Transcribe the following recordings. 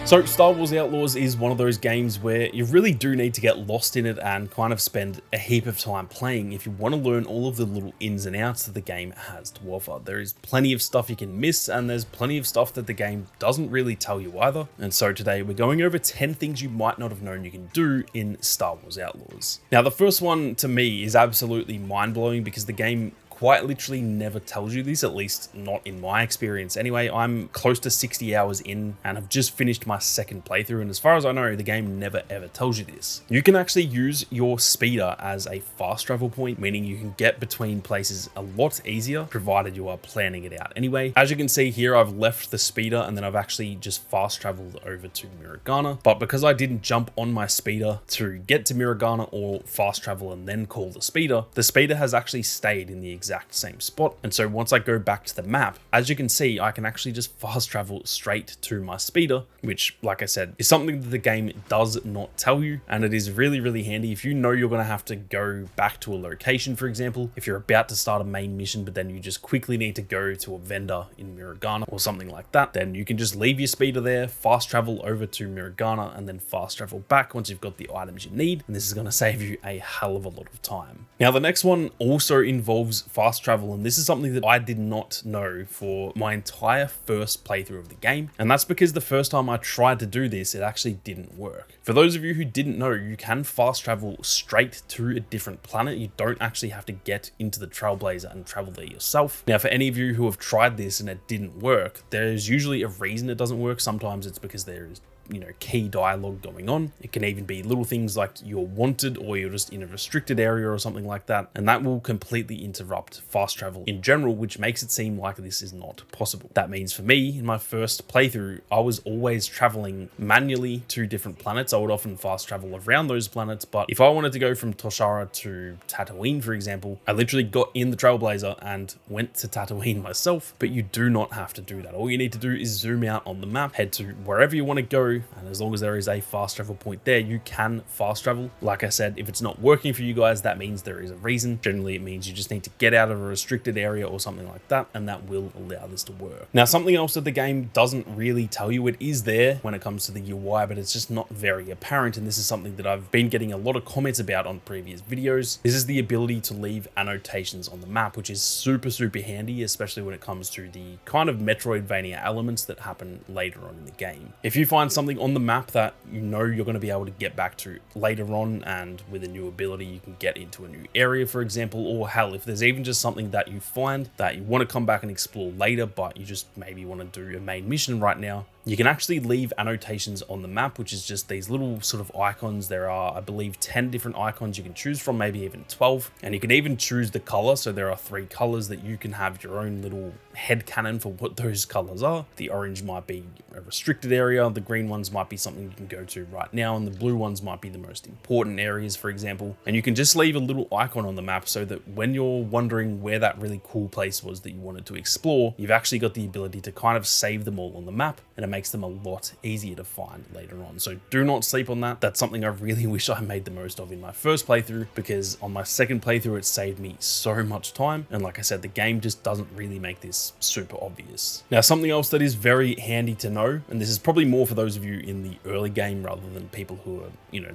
So Star Wars Outlaws is one of those games where you really do need to get lost in it and kind of spend a heap of time playing if you want to learn all of the little ins and outs that the game has to offer. There is plenty of stuff you can miss, and there's plenty of stuff that the game doesn't really tell you either. And so today we're going over 10 things you might not have known you can do in Star Wars Outlaws. Now the first one to me is absolutely mind-blowing because the game quite literally never tells you this, at least not in my experience. Anyway, I'm close to 60 hours in and have just finished my second playthrough, and as far as I know, the game never ever tells you this. You can actually use your speeder as a fast travel point, meaning you can get between places a lot easier, provided you are planning it out. Anyway, as you can see here, I've left the speeder and then I've actually just fast traveled over to Miragana, but because I didn't jump on my speeder to get to Miragana or fast travel and then call the speeder has actually stayed in the exact same spot. And so once I go back to the map, as you can see, I can actually just fast travel straight to my speeder, which, like I said, is something that the game does not tell you. And it is really, really handy if you know you're going to have to go back to a location, for example, if you're about to start a main mission, but then you just quickly need to go to a vendor in Miragana or something like that, then you can just leave your speeder there, fast travel over to Miragana, and then fast travel back once you've got the items you need. And this is going to save you a hell of a lot of time. Now, the next one also involves fast travel, and this is something that I did not know for my entire first playthrough of the game, and that's because the first time I tried to do this, it actually didn't work. For those of you who didn't know, you can fast travel straight to a different planet. You don't actually have to get into the Trailblazer and travel there yourself. Now, for any of you who have tried this and it didn't work, there's usually a reason it doesn't work. Sometimes it's because there is key dialogue going on. It can even be little things like you're wanted or you're just in a restricted area or something like that, and that will completely interrupt fast travel in general, which makes it seem like this is not possible. That means for me, in my first playthrough, I was always traveling manually to different planets. I would often fast travel around those planets, but if I wanted to go from Toshara to Tatooine, for example, I literally got in the Trailblazer and went to Tatooine myself, but you do not have to do that. All you need to do is zoom out on the map, head to wherever you want to go, and as long as there is a fast travel point there, you can fast travel. Like I said, if it's not working for you guys, that means there is a reason. Generally, it means you just need to get out of a restricted area or something like that, and that will allow this to work. Now, something else that the game doesn't really tell you, it is there when it comes to the UI, but it's just not very apparent, and this is something that I've been getting a lot of comments about on previous videos. This is the ability to leave annotations on the map, which is super, super handy, especially when it comes to the kind of Metroidvania elements that happen later on in the game. If you find something on the map that you know you're going to be able to get back to later on, and with a new ability you can get into a new area, for example, or hell, if there's even just something that you find that you want to come back and explore later, but you just maybe want to do a main mission right now, you can actually leave annotations on the map, which is just these little sort of icons. There are, I believe, 10 different icons you can choose from, maybe even 12. And you can even choose the color. So there are 3 colors that you can have your own little headcanon for what those colors are. The orange might be a restricted area. The green ones might be something you can go to right now. And the blue ones might be the most important areas, for example. And you can just leave a little icon on the map so that when you're wondering where that really cool place was that you wanted to explore, you've actually got the ability to kind of save them all on the map, and it makes them a lot easier to find later on. So do not sleep on that. That's something I really wish I made the most of in my first playthrough, because on my second playthrough it saved me so much time, and like I said, the game just doesn't really make this super obvious. Now, something else that is very handy to know, and this is probably more for those of you in the early game rather than people who are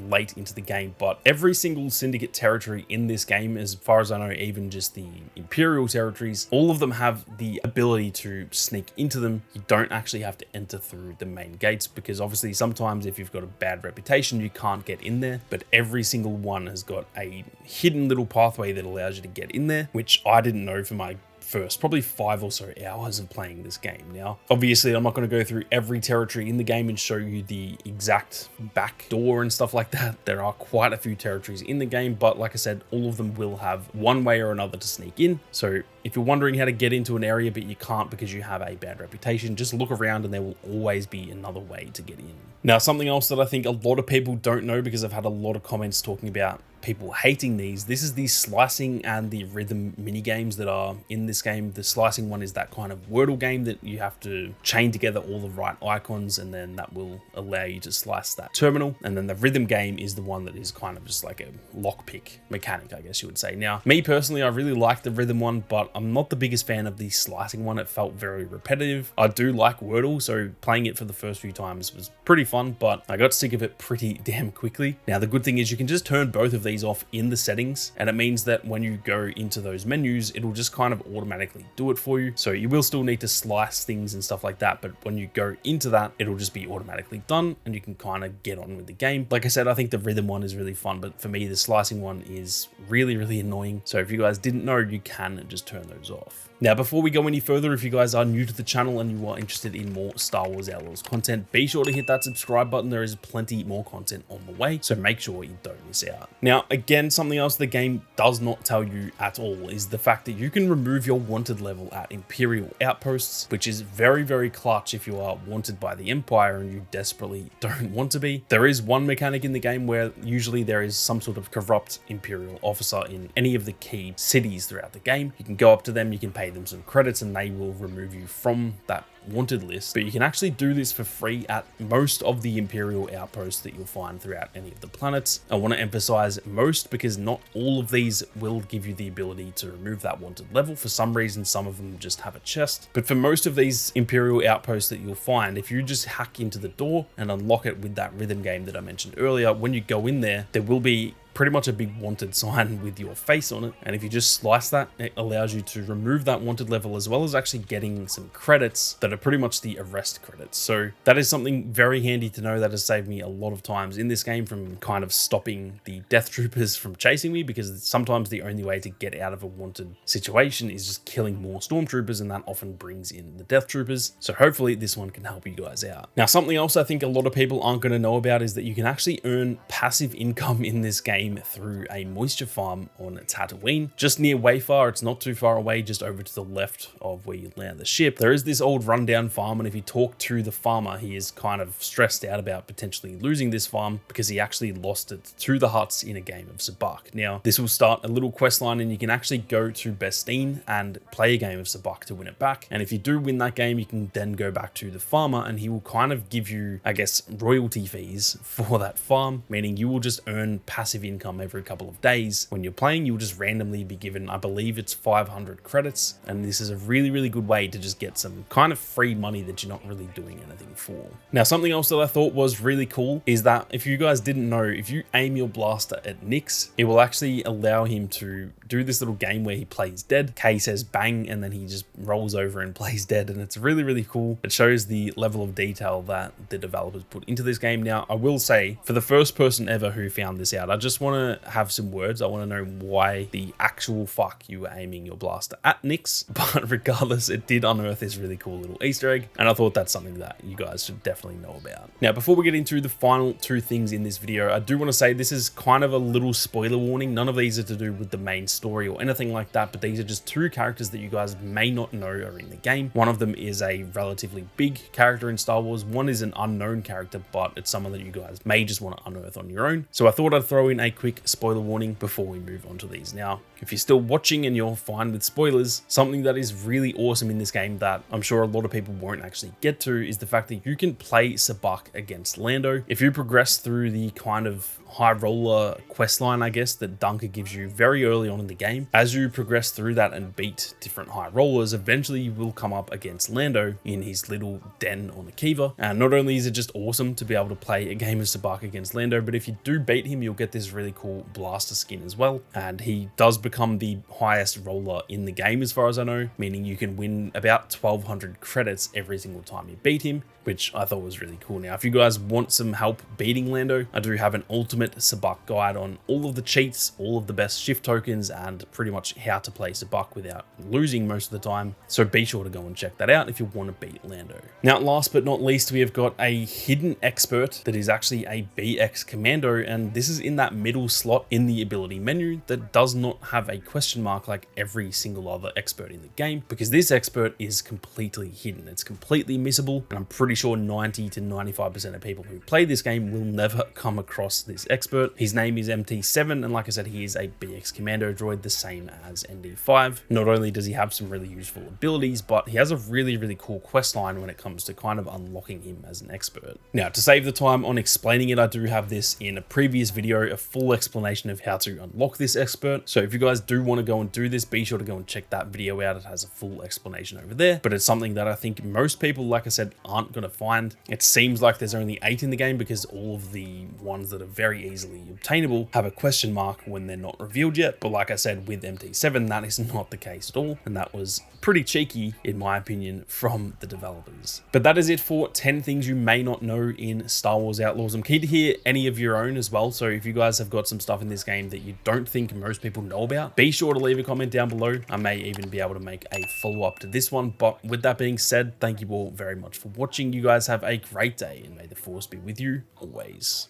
late into the game, but every single Syndicate territory in this game, as far as I know, even just the Imperial territories, all of them have the ability to sneak into them. You don't actually have to enter through the main gates, because obviously sometimes if you've got a bad reputation you can't get in there, but every single one has got a hidden little pathway that allows you to get in there, which I didn't know for my first probably 5 or so hours of playing this game. Now, obviously I'm not going to go through every territory in the game and show you the exact back door and stuff like that. There are quite a few territories in the game, but like I said, all of them will have one way or another to sneak in. So if you're wondering how to get into an area but you can't because you have a bad reputation, just look around and there will always be another way to get in. Now, something else that I think a lot of people don't know, because I've had a lot of comments talking about people hating these, this is the slicing and the rhythm mini games that are in this game. The slicing one is that kind of Wordle game that you have to chain together all the right icons, and then that will allow you to slice that terminal. And then the rhythm game is the one that is kind of just like a lockpick mechanic, I guess you would say. Now, me personally, I really like the rhythm one, but I'm not the biggest fan of the slicing one. It felt very repetitive. I do like Wordle, so playing it for the first few times was pretty fun, but I got sick of it pretty damn quickly. Now, the good thing is you can just turn both of these off in the settings, and it means that when you go into those menus, it'll just kind of automatically do it for you. So you will still need to slice things and stuff like that, but when you go into that, it'll just be automatically done and you can kind of get on with the game. Like I said, I think the rhythm one is really fun, but for me, the slicing one is really, really annoying. So if you guys didn't know, you can just turn those off. Now, before we go any further, if you guys are new to the channel and you are interested in more Star Wars Outlaws content, be sure to hit that subscribe button. There is plenty more content on the way, so make sure you don't miss out. Now, again, something else the game does not tell you at all is the fact that you can remove your wanted level at Imperial outposts, which is very, very clutch if you are wanted by the Empire and you desperately don't want to be. There is one mechanic in the game where usually there is some sort of corrupt Imperial officer in any of the key cities throughout the game. You can go up to them, you can pay them some credits, and they will remove you from that wanted list. But you can actually do this for free at most of the Imperial outposts that you'll find throughout any of the planets. I want to emphasize most because not all of these will give you the ability to remove that wanted level. For some reason, some of them just have a chest. But for most of these Imperial outposts that you'll find, if you just hack into the door and unlock it with that rhythm game that I mentioned earlier, when you go in there, there will be pretty much a big wanted sign with your face on it, and if you just slice that, it allows you to remove that wanted level as well as actually getting some credits that are pretty much the arrest credits. So that is something very handy to know that has saved me a lot of times in this game from kind of stopping the death troopers from chasing me, because sometimes the only way to get out of a wanted situation is just killing more stormtroopers, and that often brings in the death troopers. So hopefully this one can help you guys out. Now, something else I think a lot of people aren't going to know about is that you can actually earn passive income in this game through a moisture farm on Tatooine, just near Wayfar. It's not too far away, just over to the left of where you land the ship. There is this old rundown farm, and if you talk to the farmer, he is kind of stressed out about potentially losing this farm because he actually lost it to the Hutts in a game of Sabacc. Now, this will start a little quest line, and you can actually go to Bestine and play a game of Sabacc to win it back. And if you do win that game, you can then go back to the farmer, and he will kind of give you, I guess, royalty fees for that farm, meaning you will just earn passive income every couple of days. When you're playing, you'll just randomly be given, I believe it's 500 credits, and this is a really, really good way to just get some kind of free money that you're not really doing anything for. Now, something else that I thought was really cool is that if you guys didn't know, if you aim your blaster at Nix, it will actually allow him to do this little game where he plays dead. K says bang, and then he just rolls over and plays dead, and it's really, really cool. It shows the level of detail that the developers put into this game. Now, I will say, for the first person ever who found this out, I just want to have some words. I want to know why the actual fuck you were aiming your blaster at Nix, but regardless, it did unearth this really cool little Easter egg, and I thought that's something that you guys should definitely know about. Now, before we get into the final two things in this video, I do want to say this is kind of a little spoiler warning. None of these are to do with the main story or anything like that, but these are just two characters that you guys may not know are in the game. One of them is a relatively big character in Star Wars. One is an unknown character, but it's someone that you guys may just want to unearth on your own. So I thought I'd throw in a quick spoiler warning before we move on to these. Now, if you're still watching and you're fine with spoilers, something that is really awesome in this game that I'm sure a lot of people won't actually get to is the fact that you can play Sabacc against Lando. If you progress through the kind of high roller quest line, I guess, that Dunker gives you very early on in the game, as you progress through that and beat different high rollers, eventually you will come up against Lando in his little den on Akiva. And not only is it just awesome to be able to play a game of Sabacc against Lando, but if you do beat him, you'll get this really cool blaster skin as well. And he does become the highest roller in the game as far as I know, meaning you can win about 1200 credits every single time you beat him, which I thought was really cool. Now, if you guys want some help beating Lando, I do have an ultimate Sabacc guide on all of the cheats, all of the best shift tokens, and pretty much how to play Sabacc without losing most of the time. So be sure to go and check that out if you want to beat Lando. Now, last but not least, we have got a hidden expert that is actually a BX commando, and this is in that middle slot in the ability menu that does not have a question mark like every single other expert in the game, because this expert is completely hidden. It's completely missable, and I'm pretty sure 90 to 95% of people who play this game will never come across this expert. His name is MT7, and like I said, he is a BX commando droid, the same as ND5. Not only does he have some really useful abilities, but he has a really, really cool quest line when it comes to kind of unlocking him as an expert. Now, to save the time on explaining it, I do have this in a previous video, a full explanation of how to unlock this expert. So if you guys do want to go and do this, be sure to go and check that video out. It has a full explanation over there, but it's something that I think most people, like I said, aren't going to find. It seems like there's only 8 in the game because all of the ones that are very easily obtainable have a question mark when they're not revealed yet. But like I said, with MT7, that is not the case at all. And that was pretty cheeky, in my opinion, from the developers. But that is it for 10 things you may not know in Star Wars Outlaws. I'm keen to hear any of your own as well. So if you guys have got some stuff in this game that you don't think most people know about, be sure to leave a comment down below. I may even be able to make a follow-up to this one. But with that being said, thank you all very much for watching. You guys have a great day, and may the Force be with you always.